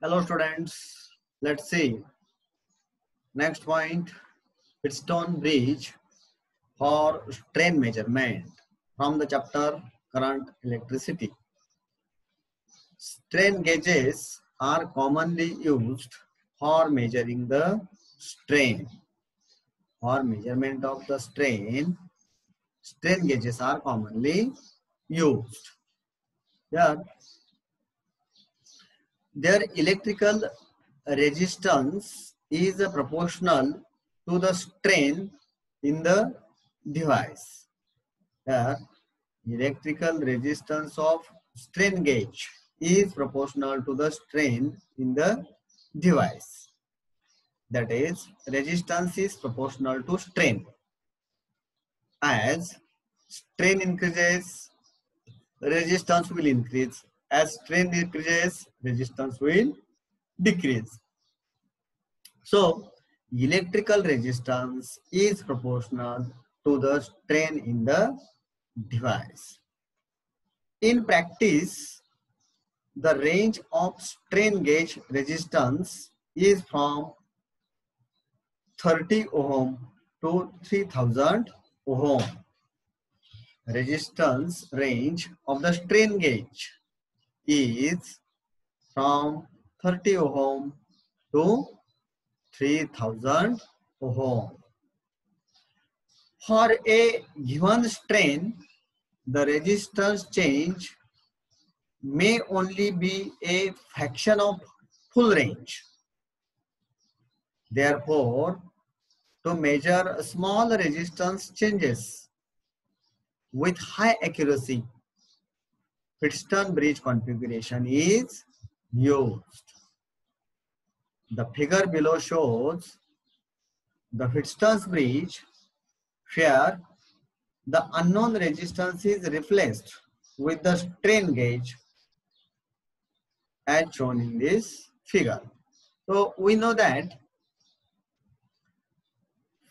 Hello students, let's see. Next point, Wheatstone bridge for strain measurement from the chapter current electricity. Strain gauges are commonly used for measuring the strain. For measurement of the strain gauges are commonly used. Here, their electrical resistance is proportional to the strain in the device. Here, electrical resistance of strain gauge is proportional to the strain in the device. That is, resistance is proportional to strain. As strain increases, resistance will increase. As strain decreases, resistance will decrease. So, electrical resistance is proportional to the strain in the device. In practice, the range of strain gauge resistance is from 30 ohm to 3000 ohm. Resistance range of the strain gauge is from 30 ohm to 3000 ohm. For a given strain, the resistance change may only be a fraction of full range. Therefore, to measure small resistance changes with high accuracy, Wheatstone bridge configuration is used. The figure below shows the Wheatstone bridge where the unknown resistance is replaced with the strain gauge as shown in this figure. So we know that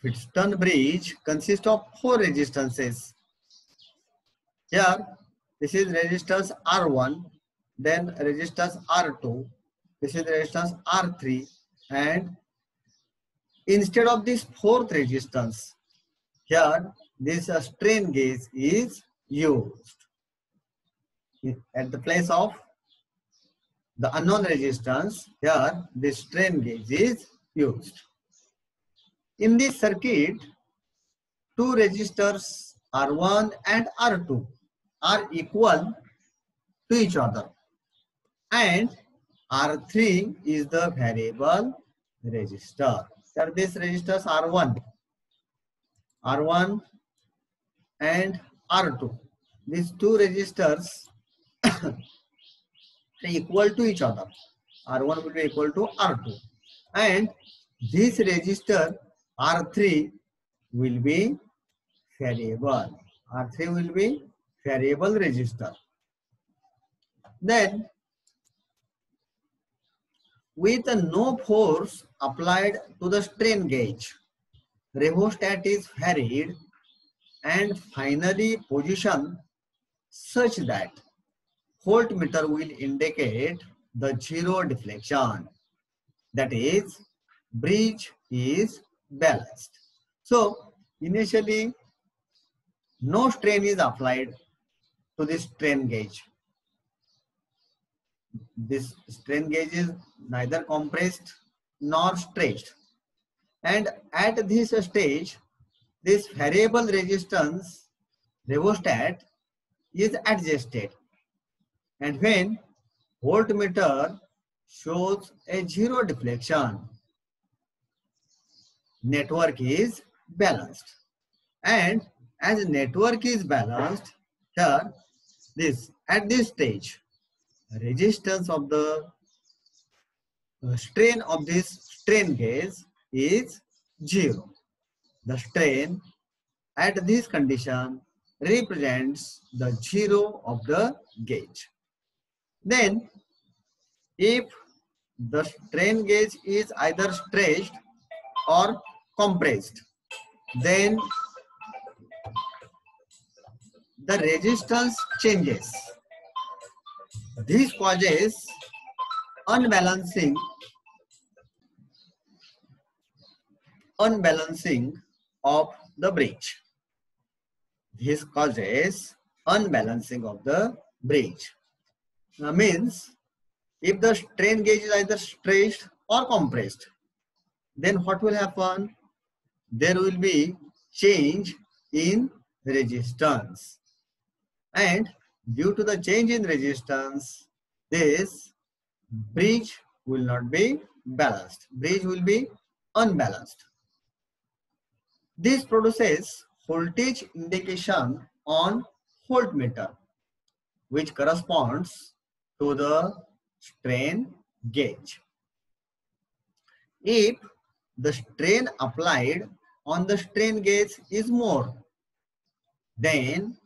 Wheatstone bridge consists of 4 resistances. Here, this is resistance R1, then resistance R2, this is resistance R3, and instead of this 4th resistance, here this strain gauge is used. At the place of the unknown resistance, here this strain gauge is used. In this circuit, 2 resistors R1 and R2 are equal to each other, and R3 is the variable resistor. Here this resistors R1 and R2. These 2 resistors are equal to each other. R1 will be equal to R2, and this resistor R3 will be variable. R3 will be variable resistor. Then, with no force applied to the strain gauge, rheostat is varied and finally positioned such that voltmeter will indicate the zero deflection. That is, bridge is balanced. So, initially, no strain is applied to this strain gauge. This strain gauge is neither compressed nor stretched. And at this stage, this variable resistance rheostat is adjusted. And when voltmeter shows a zero deflection, network is balanced. And as network is balanced, here at this stage, resistance of the strain of this strain gauge is 0. The strain at this condition represents the 0 of the gauge. Then, if the strain gauge is either stretched or compressed, then the resistance changes. This causes unbalancing of the bridge. This causes unbalancing of the bridge. Means if the strain gauge is either stretched or compressed, then what will happen? There will be change in resistance, and due to the change in resistance, this bridge will not be balanced. Bridge will be unbalanced. This produces voltage indication on voltmeter, which corresponds to the strain gauge. If the strain applied on the strain gauge is more, then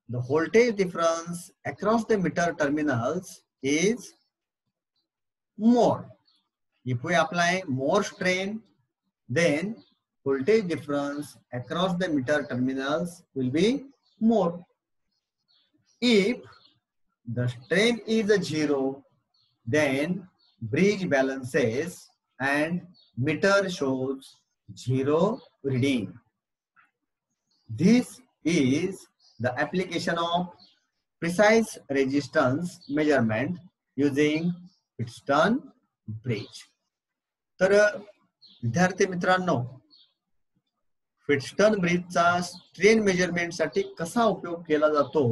the voltage difference across the meter terminals is more. If we apply more strain, then voltage difference across the meter terminals will be more. If the strain is a 0, then bridge balances and meter shows 0 reading. This is the application of precise resistance measurement using Wheatstone bridge. तर विद्यार्थी मित्रांनो, Wheatstone ब्रिजचा strain measurement साठी कसा उपयोग केला जातो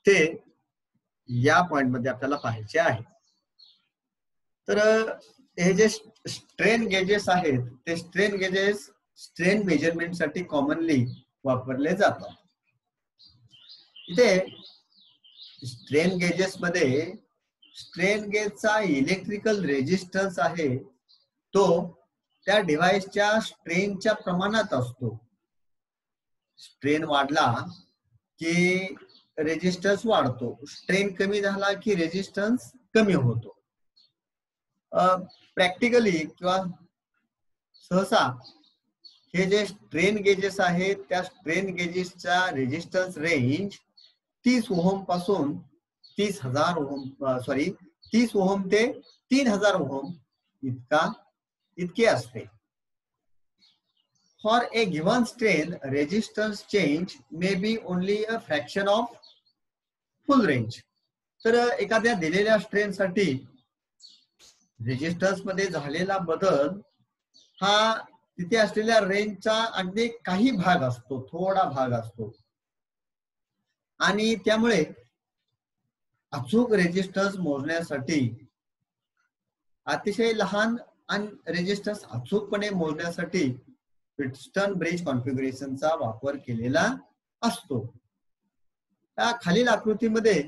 ते या पॉइंट मध्ये आपल्याला पाहायचे आहे. तर हे जे स्ट्रेन गेजेस आहेत ते स्ट्रेन गेजेस स्ट्रेन मेजरमेंट साठी कॉमनली वापरले जातात. इथे स्ट्रेन गेजेस मध्ये स्ट्रेन गेजचा इलेक्ट्रिकल रेजिस्टन्स आहे तो त्या डिव्हाइसच्या स्ट्रेनच्या प्रमाणात असतो. स्ट्रेन वाढला की रेजिस्टन्स वाढतो, स्ट्रेन कमी झाला की रेजिस्टन्स कमी होतो. प्रॅक्टिकली किंवा सहसा हे जे स्ट्रेन गेजेस आहेत त्या स्ट्रेन गेजेसचा रेजिस्टन्स रेंज 30 ओहम पासून 30 ओहम ते 3000 ओहम इतके असते. For a given strain, resistance change may be only a fraction of full range. तर एखाद्या दिलेल्या स्ट्रेन साठी रेजिस्टन्स मध्ये झालेला बदल हा तिथे असलेल्या रेंजचा अगदी काही भाग असतो, थोडा भाग असतो, आणि त्यामुळे अचूक रेजिस्टन्स मोजण्यासाठी अतिशय लहान आणि रेजिस्टन्स अचूकपणे मोजण्यासाठी व्हीटस्टोन ब्रिज कॉन्फिगरेशनचा वापर केलेला असतो. त्या खालील आकृतीमध्ये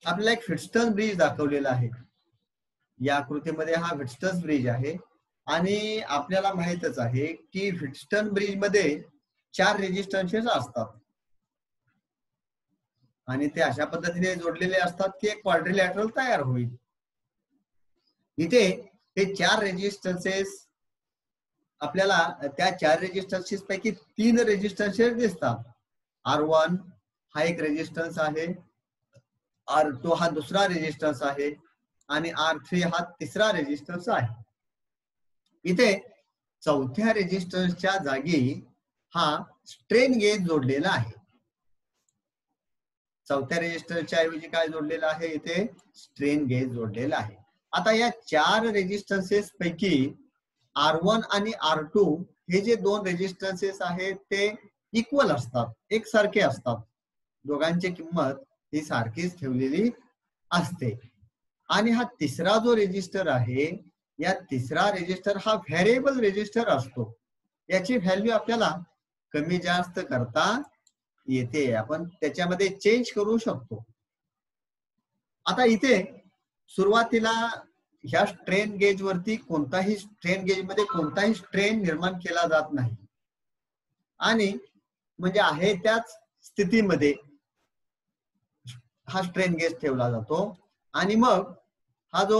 आपल्याला एक व्हीटस्टोन ब्रिज दाखवलेला आहे. या आकृतीमध्ये हा व्हीटस्टोन ब्रिज आहे आणि आपल्याला माहितच आहे की व्हीटस्टोन ब्रिज मध्ये 4 रेजिस्टन्सेस असतात आणि ते अशा पद्धतीने जोडलेले असतात की एक क्वाड्रिलॅटरल तयार होईल. इथे हे 4 रेजिस्टन्सेस आपल्याला त्या 4 रेजिस्टन्सेस पैकी 3 रेजिस्टन्सेस दिसतात. R1 हा एक रेजिस्टन्स आहे, R2 हा दुसरा रेजिस्टन्स आहे आणि R3 हा तिसरा रेजिस्टन्स आहे. इथे चौथ्या रेजिस्टन्सच्या जागी हा स्ट्रेन गेज जोडलेला आहे. चौथ्या रेजिस्टन्सच्या ऐवजी काय जोडलेला आहे? इथे स्ट्रेन गेज जोडलेला आहे. आता या 4 रेजिस्टन्सेस पैकी R1 आणि R2 हे जे 2 रेजिस्टन्सेस आहेत ते इक्वल असतात, एकसारखे असतात. दोघांची किंमत ही सारखीच ठेवलेली असते. आणि हा तिसरा जो रेजिस्टर आहे, या तिसरा रेजिस्टर हा व्हेरिएबल रेजिस्टर असतो. याची व्हॅल्यू आपल्याला कमी जास्त करता येते, आपण त्याच्यामध्ये चेंज करू शकतो. आता इथे सुरुवातीला ह्या स्ट्रेन गेज वरती कोणताही स्ट्रेन गेज मध्ये कोणताही स्ट्रेन निर्माण केला जात नाही आणि म्हणजे आहे त्याच स्थितीमध्ये हा स्ट्रेन गेज ठेवला जातो. आणि मग हा जो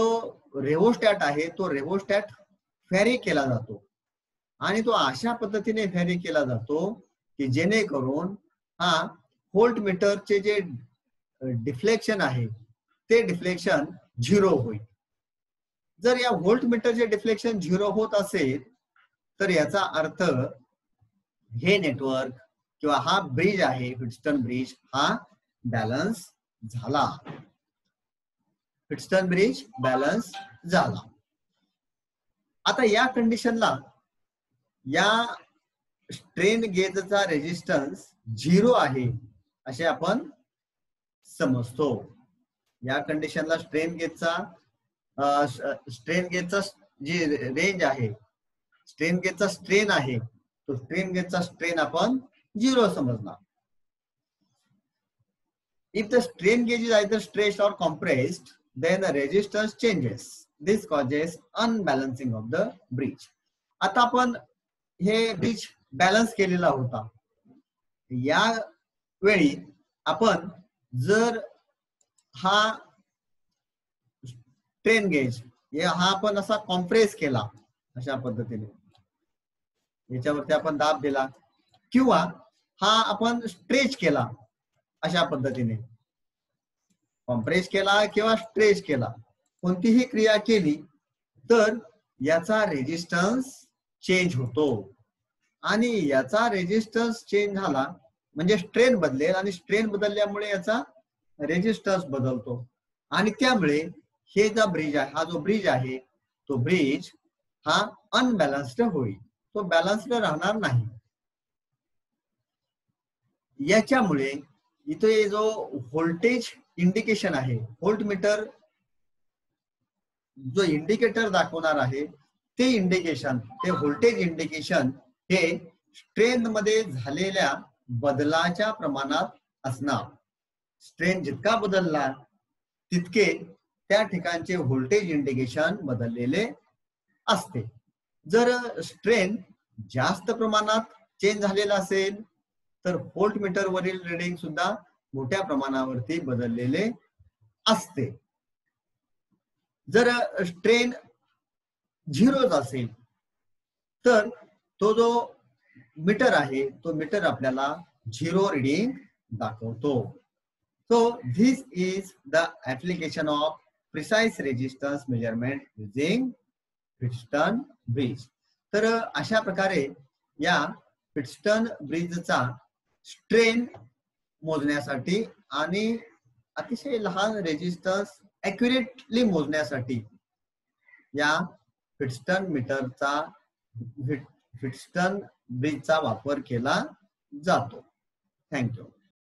रेव्होस्टॅट आहे तो रेव्होस्टॅट व्हॅरी केला जातो आणि तो अशा पद्धतीने व्हॅरी केला जातो की जेणेकरून हा व्होल्टमीटरचे जे डिफ्लेक्शन आहे ते डिफ्लेक्शन झिरो होईल. जर या व्होल्टमीटरचे डिफ्लेक्शन झिरो होत असेल तर याचा अर्थ हे नेटवर्क किंवा हा ब्रिज आहे, व्हीटस्टोन ब्रिज, हा बॅलन्स झाला. व्हीटस्टोन ब्रिज बॅलन्स झाला. आता या कंडिशनला या स्ट्रेन गेजचा रेजिस्टन्स झिरो आहे असे आपण समजतो. या कंडिशनला स्ट्रेन गेजचा जी रेंज आहे, स्ट्रेन गेजचा स्ट्रेन आहे, तो स्ट्रेन गेजचा स्ट्रेन आपण झिरो समजणार. If the strain gauge is either stretched or compressed, then the resistance changes. This causes unbalancing of the bridge. आता आपण हे ब्रिज बॅलन्स केलेला होता. या वेळी आपण जर हा स्ट्रेन गेज हा आपण असा कॉम्प्रेस केला अशा पद्धतीने, याच्यावरती आपण दाब दिला, किंवा हा आपण स्ट्रेच केला अशा पद्धतीने, कॉम्प्रेस केला किंवा स्ट्रेच केला, कोणतीही क्रिया केली तर याचा रेजिस्टन्स चेंज होतो. आणि याचा रेजिस्टन्स चेंज झाला म्हणजे स्ट्रेन बदलेल, आणि स्ट्रेन बदलल्यामुळे याचा रेजिस्टन्स बदलतो. आणि त्यामुळे हे जो ब्रिज आहे, हा जो ब्रिज आहे, तो ब्रिज हा अनबॅलन्स्ड होईल, तो बॅलन्स्ड राहणार नाही. याच्यामुळे इथे जो व्होल्टेज इंडिकेशन आहे, व्होल्टमीटर जो इंडिकेटर दाखवणार आहे, ते इंडिकेशन, ते व्होल्टेज इंडिकेशन हे स्ट्रेन मध्ये झालेल्या बदलाच्या प्रमाणात असणार. स्ट्रेन जितका बदलला तितके त्या ठिकाणचे व्होल्टेज इंडिकेशन बदललेले असते. जर स्ट्रेन जास्त प्रमाणात चेंज झालेला असेल तर व्होल्टमीटर वरील रीडिंग सुद्धा मोठ्या प्रमाणावरती बदललेले असते. जर स्ट्रेन झिरोच असेल तर तो जो मीटर आहे, तो मीटर आपल्याला झिरो रीडिंग दाखवतो. So this is the application of precise resistance measurement using Wheatstone bridge. तर अशा प्रकारे या व्हीटस्टोन ब्रिजचा स्ट्रेन मोजण्यासाठी आणि अतिशय लहान रेजिस्टन्स ॲक्युरेटली मोजण्यासाठी या व्हीटस्टोन मीटरचा, व्हीटस्टोन ब्रिजचा वापर केला जातो. थँक्यू.